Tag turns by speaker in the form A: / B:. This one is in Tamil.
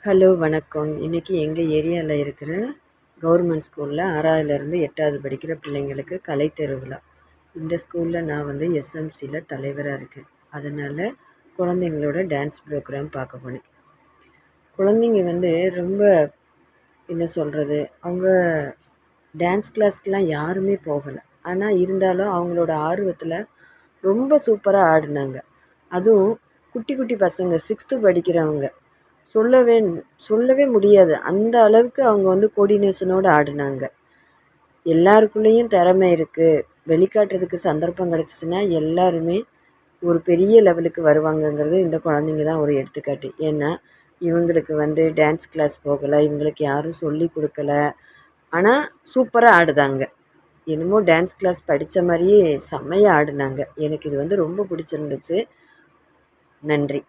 A: ஹலோ வணக்கம். இன்றைக்கி எங்கள் ஏரியாவில் இருக்கிற கவர்மெண்ட் ஸ்கூலில் 6வதுலேருந்து 8வது படிக்கிற பிள்ளைங்களுக்கு கலை திருவிழா. இந்த ஸ்கூலில் நான் வந்து எஸ்எம்சியில் தலைவராக இருக்கேன். அதனால் குழந்தைங்களோட டான்ஸ் ப்ரோக்ராம் பார்க்க போனேன். குழந்தைங்க வந்து ரொம்ப என்ன சொல்கிறது, அவங்க டான்ஸ் கிளாஸ்க்கெலாம் யாருமே போகலை. ஆனால் இருந்தாலும் அவங்களோட ஆர்வத்தில் ரொம்ப சூப்பராக ஆடினாங்க. அதுவும் குட்டி குட்டி பசங்க 6th படிக்கிறவங்க சொல்லவே முடியாது. அந்த அளவுக்கு அவங்க வந்து கோஆர்டினேஷனோடு ஆடினாங்க. எல்லாருக்குள்ளேயும் திறமை இருக்குது, வெளிக்காட்டுறதுக்கு சந்தர்ப்பம் கிடச்சிச்சின்னா எல்லாருமே ஒரு பெரிய லெவலுக்கு வருவாங்கங்கிறது இந்த குழந்தைங்க தான் ஒரு எடுத்துக்காட்டு. ஏன்னா இவங்களுக்கு வந்து டான்ஸ் கிளாஸ் போகலை, இவங்களுக்கு யாரும் சொல்லி கொடுக்கல, ஆனால் சூப்பராக ஆடுதாங்க. என்னமோ டான்ஸ் கிளாஸ் படித்த மாதிரியே செம்மையாக ஆடினாங்க. எனக்கு இது வந்து ரொம்ப பிடிச்சிருந்துச்சு. நன்றி.